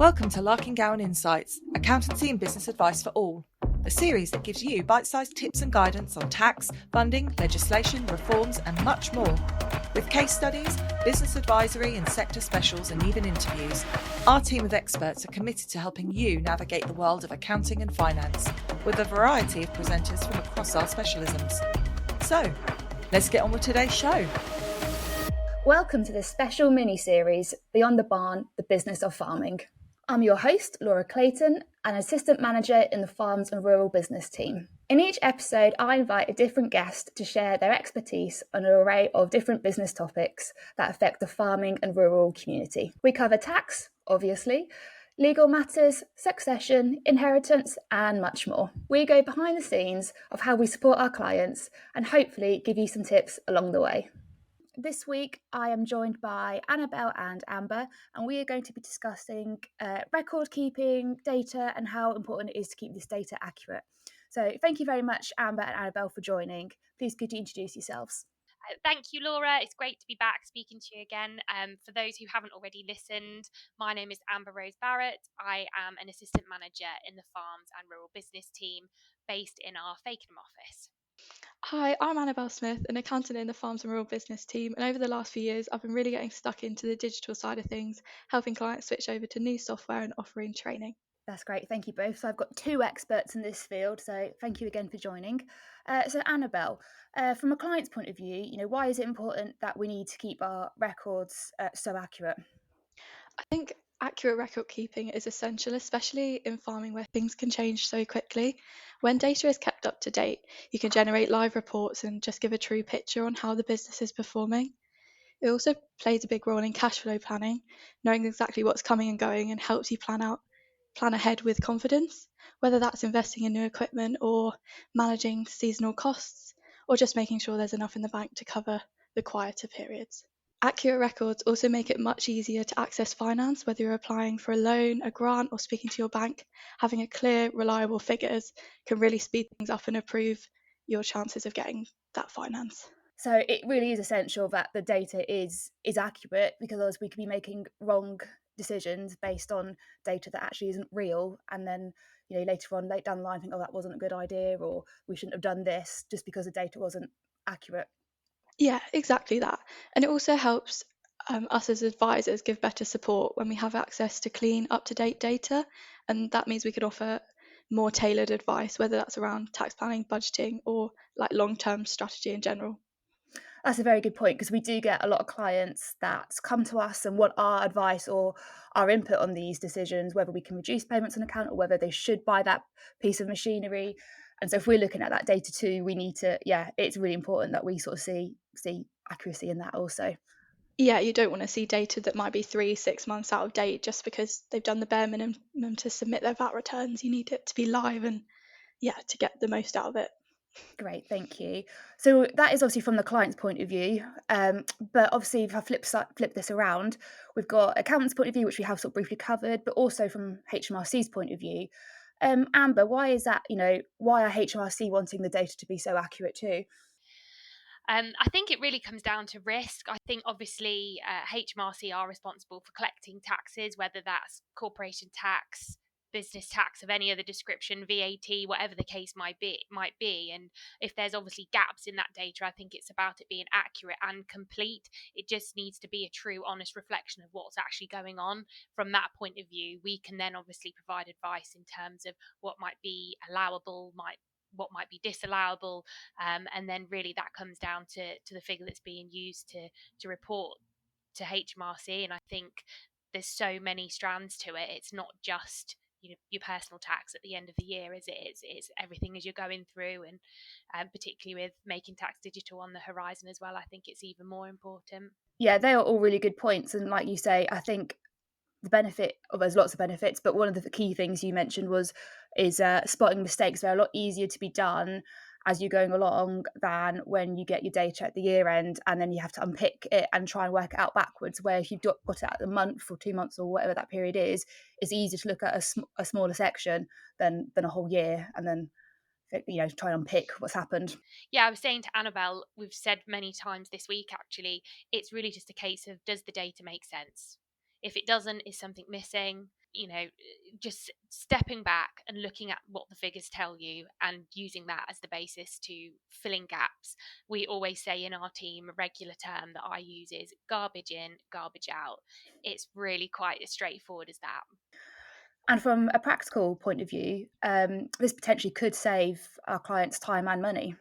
Welcome to Larkin-Gowan Insights, accountancy and business advice for all, a series that gives you bite-sized tips and guidance on tax, funding, legislation, reforms and much more. With case studies, business advisory and sector specials and even interviews, our team of experts are committed to helping you navigate the world of accounting and finance, with a variety of presenters from across our specialisms. So, let's get on with today's show. Welcome to this special mini-series, Beyond the Barn, the Business of Farming. I'm your host, Laura Clayton, an assistant manager in the Farms and Rural Business team. In each episode, I invite a different guest to share their expertise on an array of different business topics that affect the farming and rural community. We cover tax, obviously, legal matters, succession, inheritance, and much more. We go behind the scenes of how we support our clients and hopefully give you some tips along the way. This week, I am joined by Anabelle and Amber, and we are going to be discussing record keeping, data, and how important it is to keep this data accurate. So thank you very much, Amber and Anabelle, for joining. Please could you introduce yourselves? Thank you, Laura. It's great to be back speaking to you again. For those who haven't already listened, my name is Amber Rose Barrett. I am an assistant manager in the Farms and Rural Business team based in our Fakenham office. Hi, I'm Anabelle Smith, an accountant in the Farms and Rural Business team, and over the last few years I've been really getting stuck into the digital side of things, helping clients switch over to new software and offering training. That's great, thank you both. So I've got two experts in this field, so thank you again for joining. So Anabelle, from a client's point of view, why is it important that we need to keep our records so accurate? I think accurate record keeping is essential, especially in farming where things can change so quickly. When data is kept up to date, you can generate live reports and just give a true picture on how the business is performing. It also plays a big role in cash flow planning, knowing exactly what's coming and going and helps you plan ahead with confidence, whether that's investing in new equipment or managing seasonal costs, or just making sure there's enough in the bank to cover the quieter periods. Accurate records also make it much easier to access finance, whether you're applying for a loan, a grant, or speaking to your bank. Having a clear, reliable figures can really speed things up and improve your chances of getting that finance. So it really is essential that the data is accurate, because otherwise we could be making wrong decisions based on data that actually isn't real, and then later on, late down the line, think, oh, that wasn't a good idea, or we shouldn't have done this just because the data wasn't accurate. Yeah, exactly that. And it also helps us as advisors give better support when we have access to clean, up-to-date data. And that means we could offer more tailored advice, whether that's around tax planning, budgeting, or like long-term strategy in general. That's a very good point, because we do get a lot of clients that come to us and want our advice or our input on these decisions, whether we can reduce payments on account or whether they should buy that piece of machinery. And so if we're looking at that data too, we need to, it's really important that we sort of see accuracy in that also. Yeah, you don't want to see data that might be 3-6 months out of date just because they've done the bare minimum to submit their VAT returns. You need it to be live and to get the most out of it. Great, thank you. So that is obviously from the client's point of view, but obviously if I flip this around, we've got accountant's point of view, which we have sort of briefly covered, but also from HMRC's point of view. Amber, why is that? Why are HMRC wanting the data to be so accurate too? I think it really comes down to risk. I think obviously HMRC are responsible for collecting taxes, whether that's corporation tax, business tax of any other description, VAT, whatever the case might be. And if there's obviously gaps in that data, I think it's about it being accurate and complete. It just needs to be a true, honest reflection of what's actually going on. From that point of view, we can then obviously provide advice in terms of what might be allowable, what might be disallowable, and then really that comes down to the figure that's being used to report to HMRC. And I think there's so many strands to it. It's not just your personal tax at the end of the year, is it? It's everything as you're going through, and particularly with making tax digital on the horizon as well, I think it's even more important. Yeah, they are all really good points, and like you say, I think the benefit, there's lots of benefits, but one of the key things you mentioned is spotting mistakes. They're a lot easier to be done as you're going along than when you get your data at the year end and then you have to unpick it and try and work it out backwards, where if you've got it at the month or 2 months or whatever that period is, it's easier to look at a smaller section than a whole year and then try and unpick what's happened. Yeah, I was saying to Anabelle, we've said many times this week actually, it's really just a case of, does the data make sense? If it doesn't, is something missing? just stepping back and looking at what the figures tell you and using that as the basis to fill in gaps. We always say in our team, a regular term that I use is garbage in, garbage out. It's really quite as straightforward as that. And from a practical point of view, this potentially could save our clients time and money.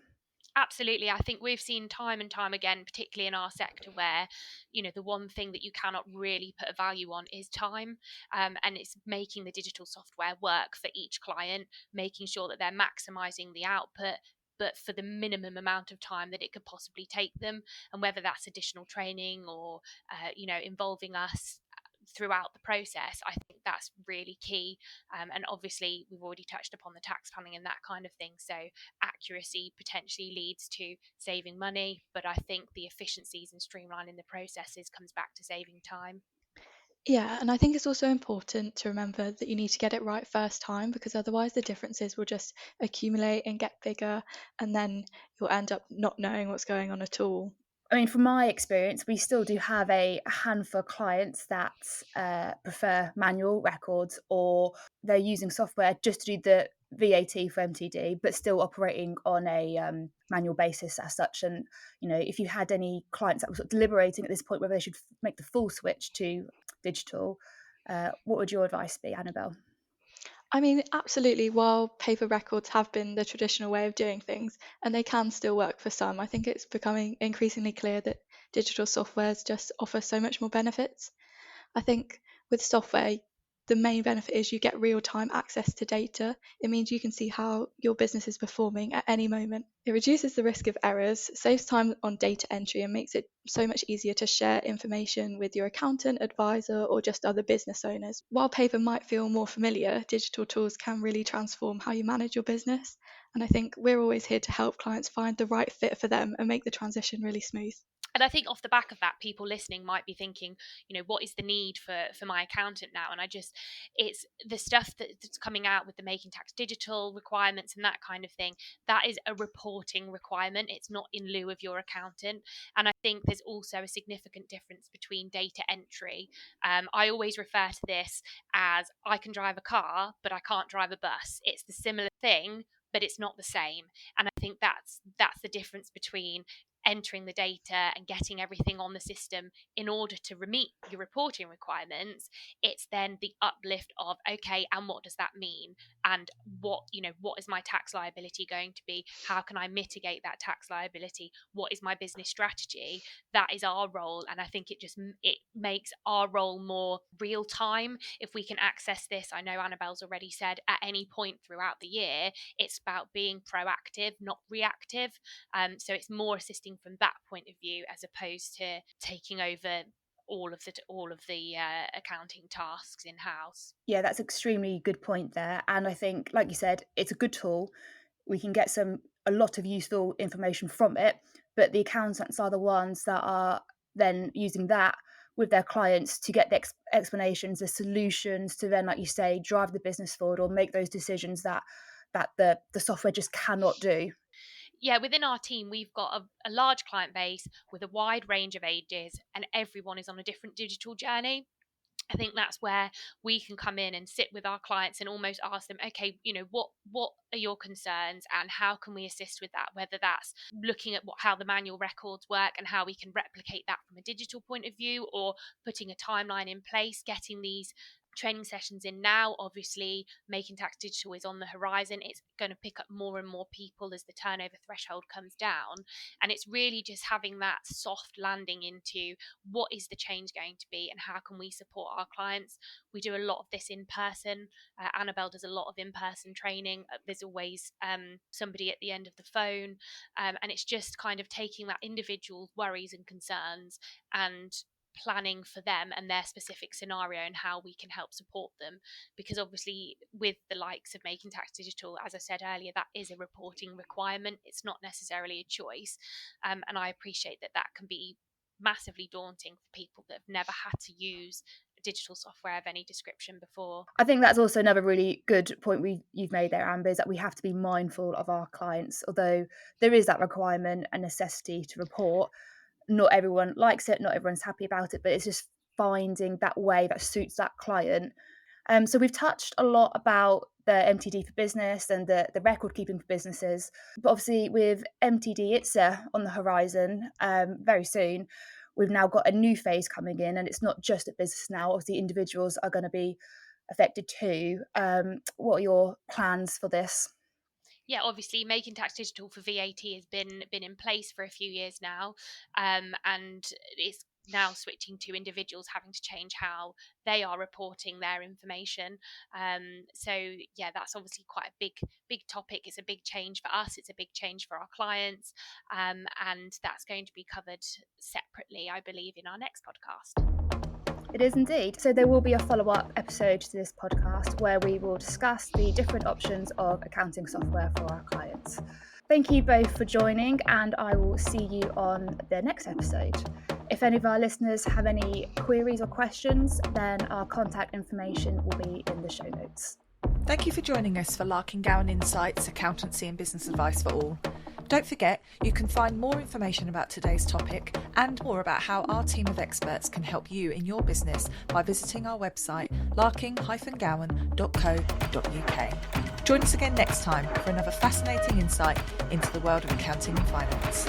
Absolutely. I think we've seen time and time again, particularly in our sector, where, the one thing that you cannot really put a value on is time. And it's making the digital software work for each client, making sure that they're maximizing the output, but for the minimum amount of time that it could possibly take them. And whether that's additional training or, involving us throughout the process, I think that's really key. And obviously, we've already touched upon the tax planning and that kind of thing. So accuracy potentially leads to saving money, but I think the efficiencies and streamlining the processes comes back to saving time. Yeah, and I think it's also important to remember that you need to get it right first time, because otherwise the differences will just accumulate and get bigger, and then you'll end up not knowing what's going on at all. I mean, from my experience, we still do have a handful of clients that prefer manual records, or they're using software just to do the VAT for MTD, but still operating on a manual basis as such. And, if you had any clients that were sort of deliberating at this point whether they should make the full switch to digital, what would your advice be, Anabelle? I mean, absolutely, while paper records have been the traditional way of doing things, and they can still work for some, I think it's becoming increasingly clear that digital softwares just offer so much more benefits. I think with software, the main benefit is you get real-time access to data. It means you can see how your business is performing at any moment. It reduces the risk of errors, saves time on data entry, and makes it so much easier to share information with your accountant, advisor, or just other business owners. While paper might feel more familiar, digital tools can really transform how you manage your business. And I think we're always here to help clients find the right fit for them and make the transition really smooth. And I think off the back of that, people listening might be thinking, what is the need for my accountant now? And it's the stuff that's coming out with the Making Tax Digital requirements and that kind of thing. That is a reporting requirement. It's not in lieu of your accountant. And I think there's also a significant difference between data entry. I always refer to this as I can drive a car, but I can't drive a bus. It's the similar thing, but it's not the same. And I think that's the difference between entering the data and getting everything on the system in order to meet your reporting requirements. It's then the uplift of, okay, and what does that mean, and what is my tax liability going to be, how can I mitigate that tax liability, what is my business strategy. That is our role, and I think it makes our role more real time if we can access this. I know Anabelle's already said at any point throughout the year. It's about being proactive, not reactive. So it's more assisting from that point of view as opposed to taking over all of the accounting tasks in house. Yeah, that's extremely good point there. And I think, like you said, it's a good tool. We can get a lot of useful information from it, but the accountants are the ones that are then using that with their clients to get the explanations, the solutions to then, like you say, drive the business forward or make those decisions that the software just cannot do. Yeah, within our team, we've got a large client base with a wide range of ages, and everyone is on a different digital journey. I think that's where we can come in and sit with our clients and almost ask them, okay, what are your concerns and how can we assist with that? Whether that's looking at how the manual records work and how we can replicate that from a digital point of view, or putting a timeline in place, getting these training sessions in now. Obviously, Making Tax Digital is on the horizon. It's going to pick up more and more people as the turnover threshold comes down, and it's really just having that soft landing into what is the change going to be and how can we support our clients. We do a lot of this in person. Anabelle does a lot of in-person training. There's always somebody at the end of the phone, and it's just kind of taking that individual worries and concerns and planning for them and their specific scenario and how we can help support them. Because obviously with the likes of Making Tax Digital, as I said earlier, that is a reporting requirement. It's not necessarily a choice, and I appreciate that can be massively daunting for people that have never had to use digital software of any description before. I think that's also another really good point you've made there, Amber, is that we have to be mindful of our clients. Although there is that requirement and necessity to report, not everyone likes it, not everyone's happy about it, but it's just finding that way that suits that client. So we've touched a lot about the MTD for business and the record keeping for businesses, but obviously with MTD ITSA on the horizon very soon, we've now got a new phase coming in, and it's not just at business now. Obviously individuals are going to be affected too. What are your plans for this? Yeah, obviously making tax digital for VAT has been in place for a few years now, and it's now switching to individuals having to change how they are reporting their information. So yeah, that's obviously quite a big topic. It's a big change for us. It's a big change for our clients, and that's going to be covered separately, I believe, in our next podcast. It is indeed. So there will be a follow-up episode to this podcast where we will discuss the different options of accounting software for our clients. Thank you both for joining, and I will see you on the next episode. If any of our listeners have any queries or questions, then our contact information will be in the show notes. Thank you for joining us for Larkin Gowan Insights, Accountancy and Business Advice for All. Don't forget, you can find more information about today's topic and more about how our team of experts can help you in your business by visiting our website, larkin-gowan.co.uk. Join us again next time for another fascinating insight into the world of accounting and finance.